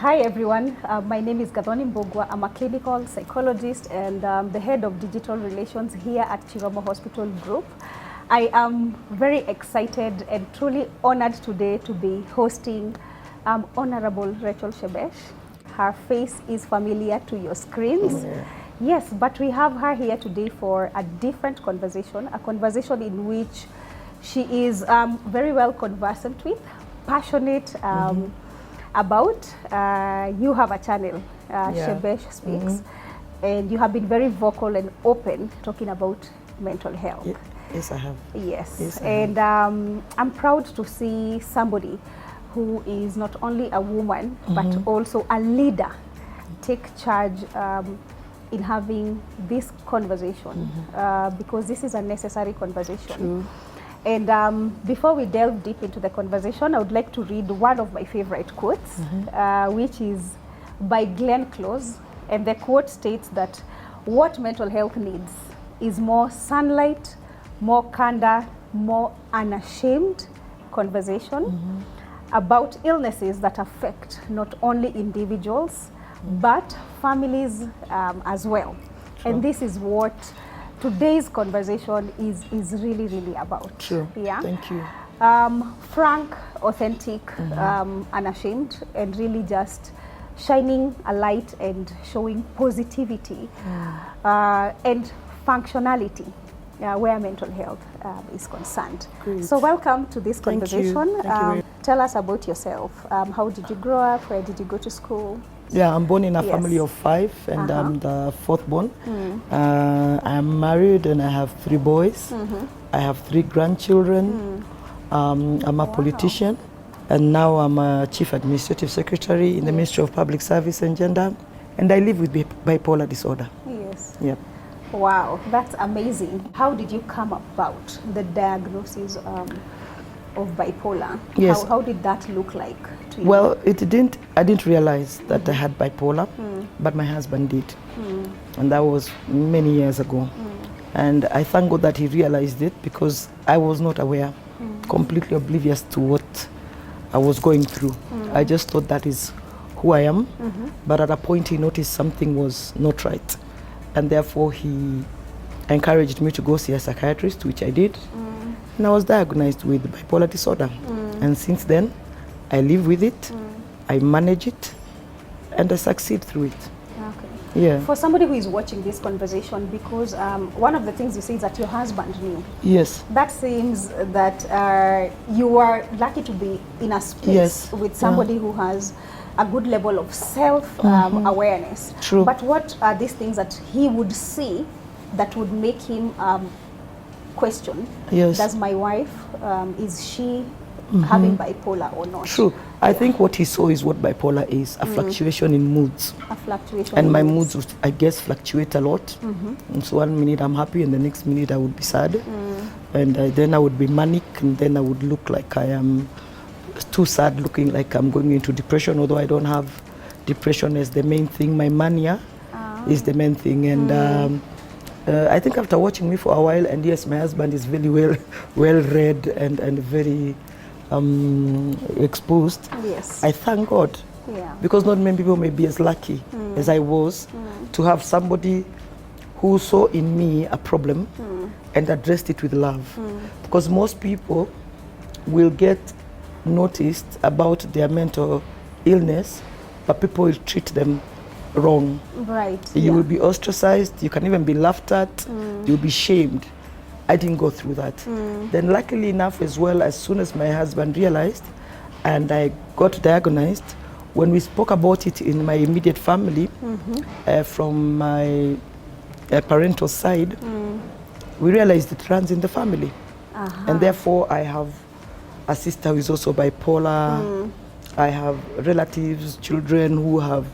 Hi everyone, my name is Gathoni Mbogwa. I'm a clinical psychologist and the head of digital relations here at Chiromo Hospital Group. I am very excited and truly honored today to be hosting Honorable Rachel Shebesh. Her face is familiar to your screens. Yeah. Yes, but we have her here today for a different conversation, a conversation in which she is very well conversant with, passionate about. You have a channel, Shebesh Speaks, and you have been very vocal and open talking about mental health. Yes, I have. Yes, and I'm proud to see somebody who is not only a woman, but also a leader take charge in having this conversation, because this is a necessary conversation. True. And before we delve deep into the conversation, I would like to read one of my favorite quotes, which is by Glenn Close. And the quote states that what mental health needs is more sunlight, more candor, more unashamed conversation about illnesses that affect not only individuals, but families as well. True. And this is what today's conversation is really, really about. True. Yeah. Thank you. Frank, authentic, unashamed, and really just shining a light and showing positivity and functionality where mental health is concerned. Great. So welcome to this Thank conversation. you. Thank you. Tell us about yourself. How did you grow up? Where did you go to school? Yeah, I'm born in a Yes. family of 5, and I'm the fourth born. I'm married and I have 3 boys. I have 3 grandchildren. I'm a politician, and now I'm a chief administrative secretary in the Ministry of Public Service and Gender, and I live with bipolar disorder. Yes. Yep. Wow, that's amazing. How did you come about the diagnosis of bipolar? Yes. How did that look like to you? Well, I didn't realize that I had bipolar, but my husband did. And that was many years ago. And I thank God that he realized it, because I was not aware, completely oblivious to what I was going through. I just thought that is who I am. But at a point he noticed something was not right. And therefore he encouraged me to go see a psychiatrist, which I did. And I was diagnosed with bipolar disorder. And since then, I live with it, I manage it, and I succeed through it. Okay. Yeah. For somebody who is watching this conversation, because one of the things you say is that your husband knew. Yes. That seems that you are lucky to be in a space Yes. with somebody who has a good level of self-awareness. True. But what are these things that he would see that would make him question, Yes. does my wife, is she having bipolar or not? True. I think what he saw is what bipolar is, a fluctuation in moods. A fluctuation. And in my moods. moods, I guess, fluctuate a lot. And so one minute I'm happy, and the next minute I would be sad. And then I would be manic, and then I would look like I am too sad, looking like I'm going into depression, although I don't have depression as the main thing. My mania is the main thing. And I think after watching me for a while, and yes, my husband is very well read and very exposed. Yes. I thank God, Yeah. because not many people may be as lucky as I was to have somebody who saw in me a problem and addressed it with love. Because most people will get noticed about their mental illness, but people will treat them wrong. Right. You will be ostracized, you can even be laughed at, you'll be shamed. I didn't go through that. Then luckily enough as well, as soon as my husband realized and I got diagnosed, when we spoke about it in my immediate family, from my parental side, we realized it runs in the family. And therefore I have a sister who is also bipolar. I have relatives, children who have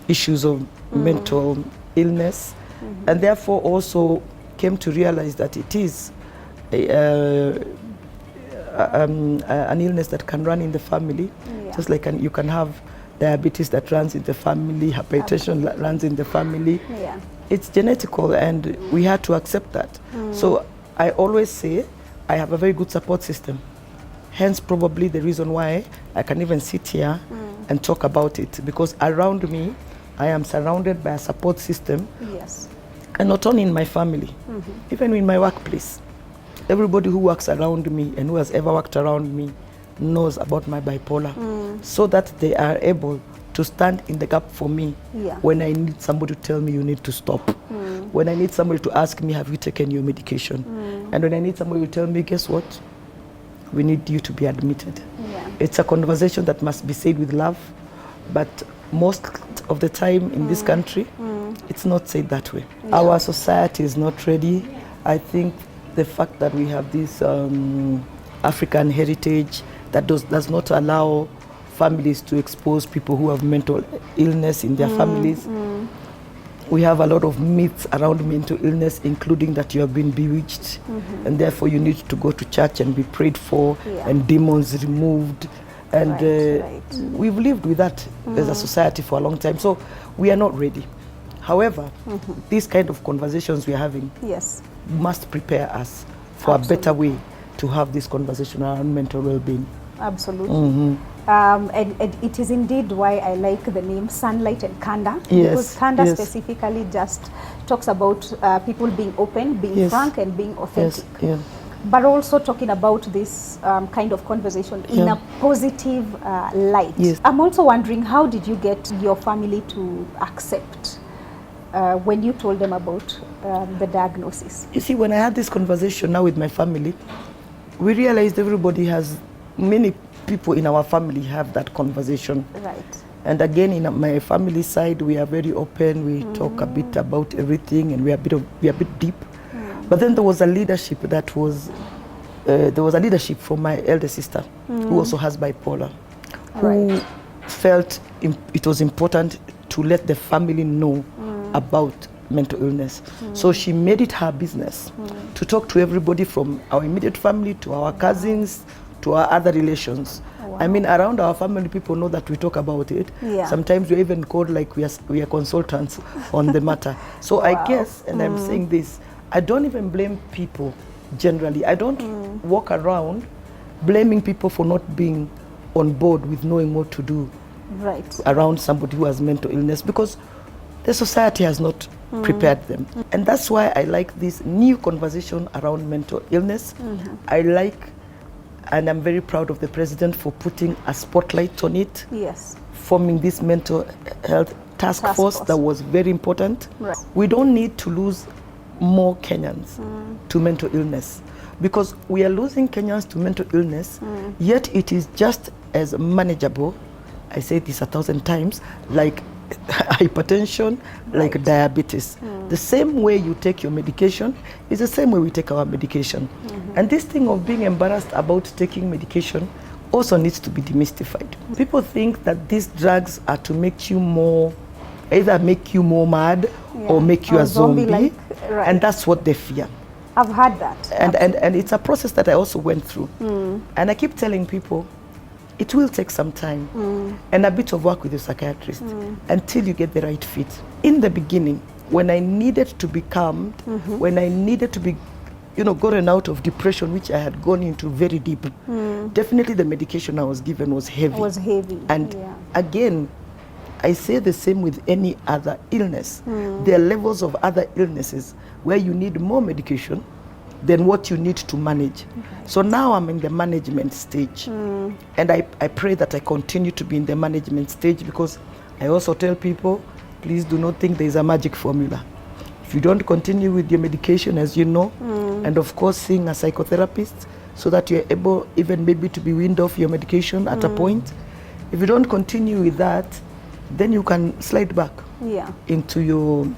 issues of mental illness, and therefore also came to realize that it is an illness that can run in the family, just like you can have diabetes that runs in the family, hypertension that runs in the family. It's genetical, and we had to accept that. So I always say I have a very good support system. Hence probably the reason why I can even sit here and talk about it, because around me, I am surrounded by a support system. Yes. And not only in my family, even in my workplace. Everybody who works around me and who has ever worked around me knows about my bipolar, so that they are able to stand in the gap for me when I need somebody to tell me you need to stop, when I need somebody to ask me, have you taken your medication? And when I need somebody to tell me, guess what? We need you to be admitted. It's a conversation that must be said with love, but most of the time in this country, it's not said that way. Our society is not ready. I think the fact that we have this African heritage that does not allow families to expose people who have mental illness in their families. We have a lot of myths around mental illness, including that you have been bewitched, and therefore you need to go to church and be prayed for, and demons removed. And we've lived with that as a society for a long time, so we are not ready. However, these kind of conversations we are having must prepare us for a better way to have this conversation around mental well-being. Absolutely. And it is indeed why I like the name Sunlight and Candor, because Candor specifically just talks about people being open, being frank, and being authentic. But also talking about this kind of conversation in a positive light. I'm also wondering, how did you get your family to accept when you told them about the diagnosis? You see, when I had this conversation now with my family, we realized many people in our family have that conversation. And again, in my family side, we are very open. We talk a bit about everything, and we are a bit deep. But then there was a leadership from my elder sister, who also has bipolar, who felt it was important to let the family know about mental illness. So she made it her business to talk to everybody from our immediate family to our cousins to our other relations. I mean, around our family, people know that we talk about it. Sometimes we're even called like we are consultants on the matter. So I guess, and I'm saying this, I don't even blame people generally. I don't walk around blaming people for not being on board with knowing what to do around somebody who has mental illness, because the society has not prepared them. And that's why I like this new conversation around mental illness. I like, and I'm very proud of the president for putting a spotlight on it, forming this mental health task force that was very important. We don't need to lose more Kenyans to mental illness, because we are losing Kenyans to mental illness, yet it is just as manageable, I say this 1,000 times, like hypertension, like diabetes. The same way you take your medication is the same way we take our medication. And this thing of being embarrassed about taking medication also needs to be demystified. People think that these drugs are to make you more, either make you more mad or make you a zombie, and that's what they fear. I've heard that. And it's a process that I also went through. And I keep telling people, it will take some time and a bit of work with your psychiatrist until you get the right fit. In the beginning, when I needed to be calmed, when I needed to be, gotten out of depression, which I had gone into very deep, definitely the medication I was given was heavy. And again, I say the same with any other illness. There are levels of other illnesses where you need more medication than what you need to manage. So now I'm in the management stage. And I pray that I continue to be in the management stage, because I also tell people, please do not think there is a magic formula. If you don't continue with your medication, as you know, and of course seeing a psychotherapist, so that you're able even maybe to be weaned off your medication at a point. If you don't continue with that, then you can slide back into your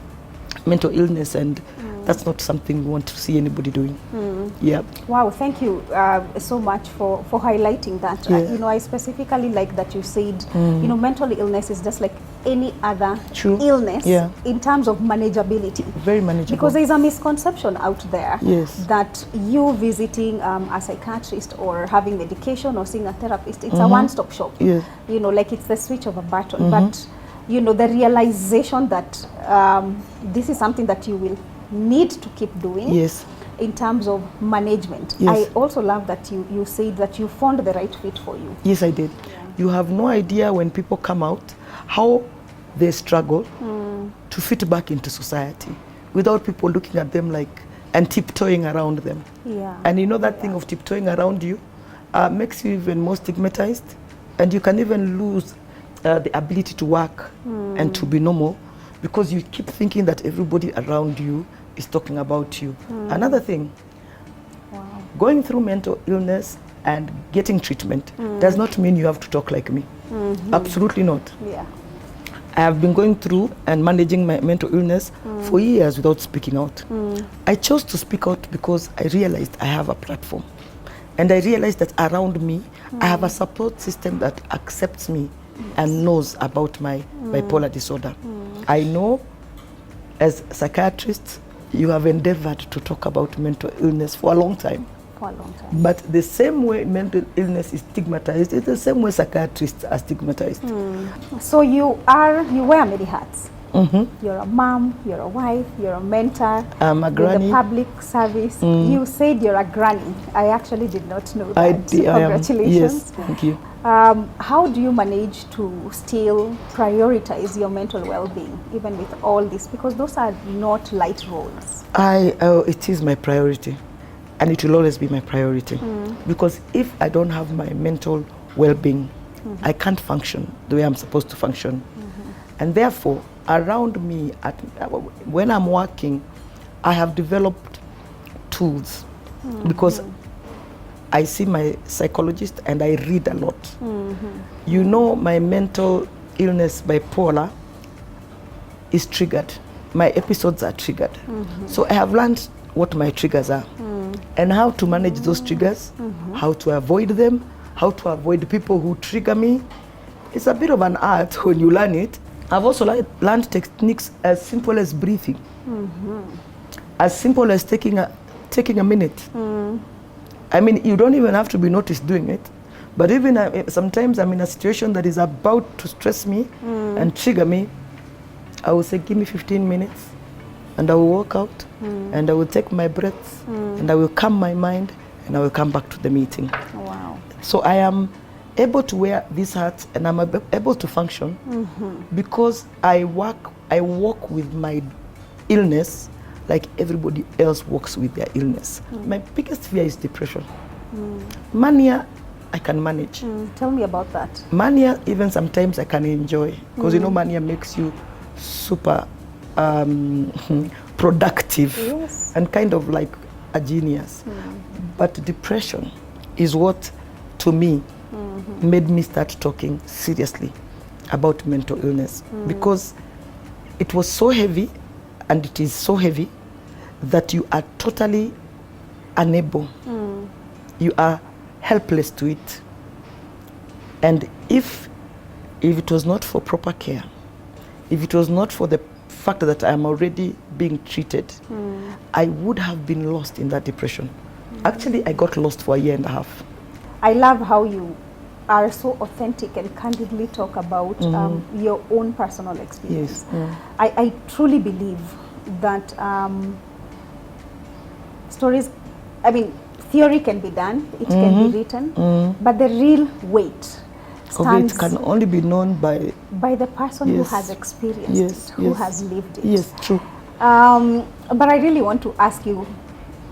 mental illness, and that's not something we want to see anybody doing. Wow, thank you so much for highlighting that. I specifically like that you said, mental illness is just like any other illness in terms of manageability. Very manageable. Because there is a misconception out there that you visiting a psychiatrist or having medication or seeing a therapist, it's a one-stop shop. Like it's the switch of a button. But the realization that this is something that you will need to keep doing in terms of management. I also love that you said that you found the right fit for you. Yes, I did. You have no idea when people come out how they struggle to fit back into society without people looking at them like and tiptoeing around them. Yeah. And you know that thing of tiptoeing around you makes you even more stigmatized, and you can even lose the ability to work and to be normal because you keep thinking that everybody around you is talking about you. Another thing, going through mental illness and getting treatment does not mean you have to talk like me. Absolutely not. Yeah. I have been going through and managing my mental illness for years without speaking out. I chose to speak out because I realized I have a platform. And I realized that around me, I have a support system that accepts me and knows about my bipolar disorder. I know as psychiatrists, you have endeavored to talk about mental illness for a long time. For a long time. But the same way mental illness is stigmatized, it's the same way psychiatrists are stigmatized. So you wear many hats. You're a mom, you're a wife, you're a mentor. I'm a granny. With the public service. You said you're a granny. I actually did not know that. Congratulations. Yes, thank you. How do you manage to still prioritize your mental well-being, even with all this? Because those are not light roles. It is my priority, and it will always be my priority. Because if I don't have my mental well-being, I can't function the way I'm supposed to function. And therefore, around me, when I'm working, I have developed tools because I see my psychologist and I read a lot. You know, my mental illness, bipolar, is triggered. My episodes are triggered. So I have learned what my triggers are and how to manage those triggers, how to avoid them, how to avoid people who trigger me. It's a bit of an art when you learn it. I've also learned techniques as simple as breathing, as simple as taking a minute. I mean, you don't even have to be noticed doing it. But even sometimes I'm in a situation that is about to stress me and trigger me. I will say, give me 15 minutes, and I will walk out, and I will take my breaths, and I will calm my mind, and I will come back to the meeting. Wow. So I am able to wear these hats, and I'm able to function because I walk with my illness like everybody else walks with their illness. My biggest fear is depression. Mania, I can manage. Tell me about that. Mania, even sometimes I can enjoy because you know mania makes you super productive and kind of like a genius. But depression is what, to me, made me start talking seriously about mental illness because it was so heavy, and it is so heavy that you are totally unable. You are helpless to it. And if it was not for proper care, if it was not for the fact that I am already being treated, I would have been lost in that depression. Actually, I got lost for a year and a half. I love how you are so authentic and candidly talk about your own personal experience. Yes. I truly believe that stories, I mean, theory can be done, it can be written, but the real weight stands it can only be known by the person who has experienced it, who has lived it. Yes, true. But I really want to ask you,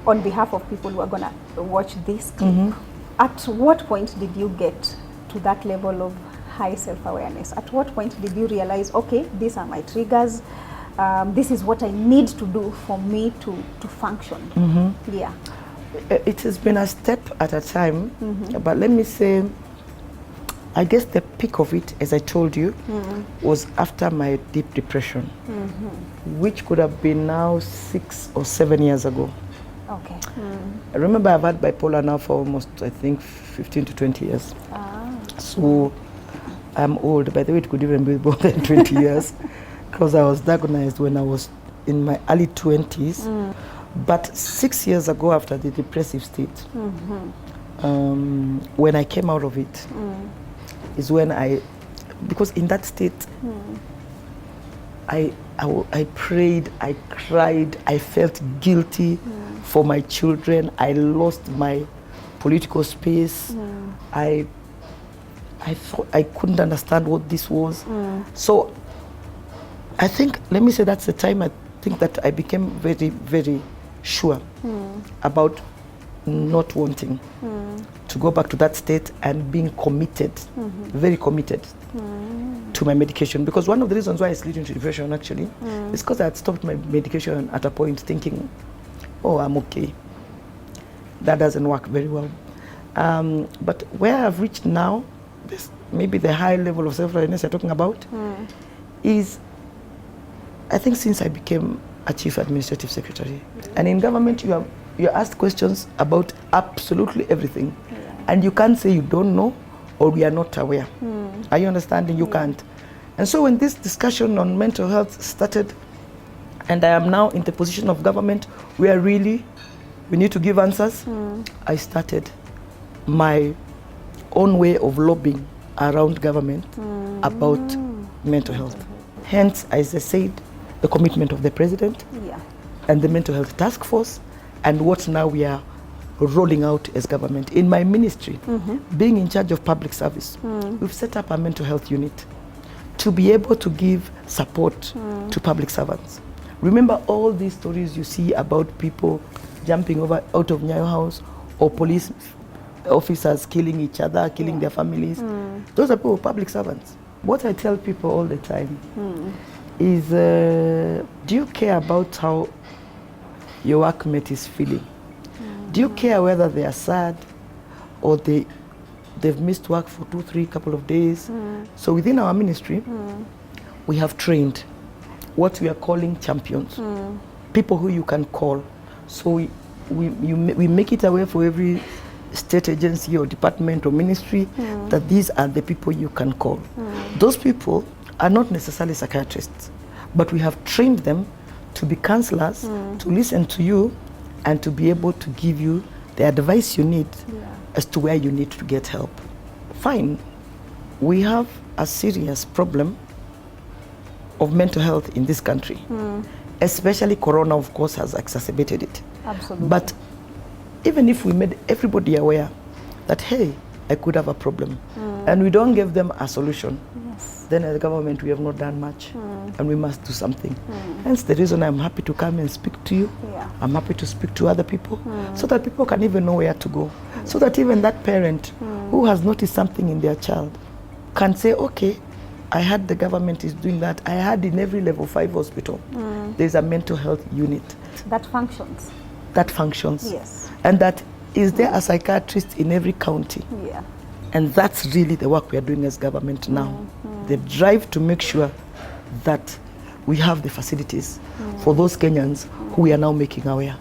on behalf of people who are going to watch this clip, at what point did you get to that level of high self-awareness? At what point did you realize, okay, these are my triggers, this is what I need to do for me to function? Yeah. It has been a step at a time, but let me say, I guess the peak of it, as I told you, was after my deep depression, which could have been now 6 or 7 years ago. Okay. I remember I've had bipolar now for almost, I think, 15 to 20 years. So I'm old. By the way, it could even be more than 20 years because I was diagnosed when I was in my early 20s. But 6 years ago, after the depressive state, when I came out of it, is when because in that state, I prayed, I cried, I felt guilty for my children. I lost my political space. I I thought I couldn't understand what this was. So I think, let me say, that's the time I think that I became very, very sure about not wanting to go back to that state and being committed, very committed to my medication. Because one of the reasons why I slid into depression actually is because I had stopped my medication at a point thinking, oh, I'm okay. That doesn't work very well. But where I've reached now, this, maybe the high level of self-awareness you're talking about, is, I think since I became a chief administrative secretary, and in government you're asked questions about absolutely everything, and you can't say you don't know or we are not aware. Are you understanding? You can't. And so when this discussion on mental health started, and I am now in the position of government where really we need to give answers, I started my own way of lobbying around government about mental health. Hence, as I said, the commitment of the president and the mental health task force, and what now we are rolling out as government. In my ministry, being in charge of public service, we've set up a mental health unit to be able to give support to public servants. Remember all these stories you see about people jumping over out of Nyayo House, or police officers killing each other, killing their families. Those are people, public servants. What I tell people all the time is, do you care about how your workmate is feeling? Do you care whether they are sad or they've missed work for 2-3 couple of days? So within our ministry, we have trained what we are calling champions, people who you can call. So we make it aware for every state agency or department or ministry that these are the people you can call. Those people are not necessarily psychiatrists, but we have trained them to be counselors, to listen to you, and to be able to give you the advice you need as to where you need to get help. Fine, we have a serious problem of mental health in this country. Especially Corona, of course, has exacerbated it. Absolutely. But even if we made everybody aware that, hey, I could have a problem, and we don't give them a solution, then as a government we have not done much, and we must do something. Hence the reason I'm happy to come and speak to you. I'm happy to speak to other people, so that people can even know where to go, so that even that parent who has noticed something in their child can say, okay, I heard the government is doing that. I heard in every level 5 hospital, there's a mental health unit. That functions. That functions. Yes. And that is there a psychiatrist in every county. And that's really the work we are doing as government now. The drive to make sure that we have the facilities for those Kenyans who we are now making aware.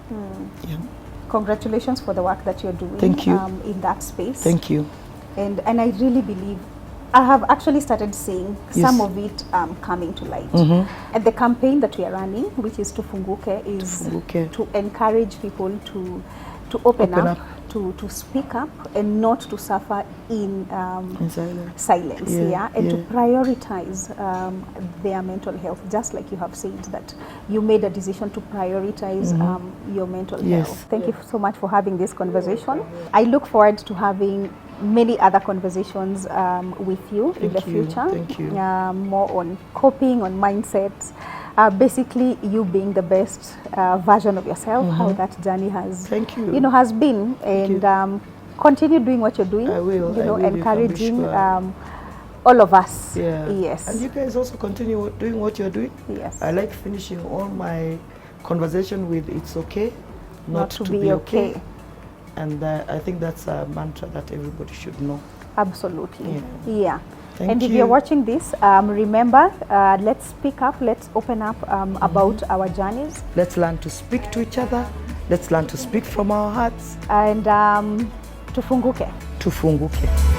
Congratulations for the work that you're doing. Thank you. In that space. Thank you. And I really believe, I have actually started seeing some of it coming to light. And the campaign that we are running, which is Tufunguke, is to encourage people to open up. To speak up and not to suffer in silence, and to prioritize their mental health, just like you have said that you made a decision to prioritize your mental health. Thank you so much for having this conversation. I look forward to having many other conversations with you in the future. Thank you. More on coping, on mindsets. Basically, you being the best version of yourself, how that journey has, has been, and continue doing what you're doing. I will. Encouraging all of us. Yes. And you guys also continue doing what you're doing. Yes. I like finishing all my conversation with "It's okay, not to be okay," and I think that's a mantra that everybody should know. Absolutely. And if you're watching this, remember, let's speak up, let's open up about our journeys. Let's learn to speak to each other. Let's learn to speak from our hearts. And tufunguke. Tufunguke.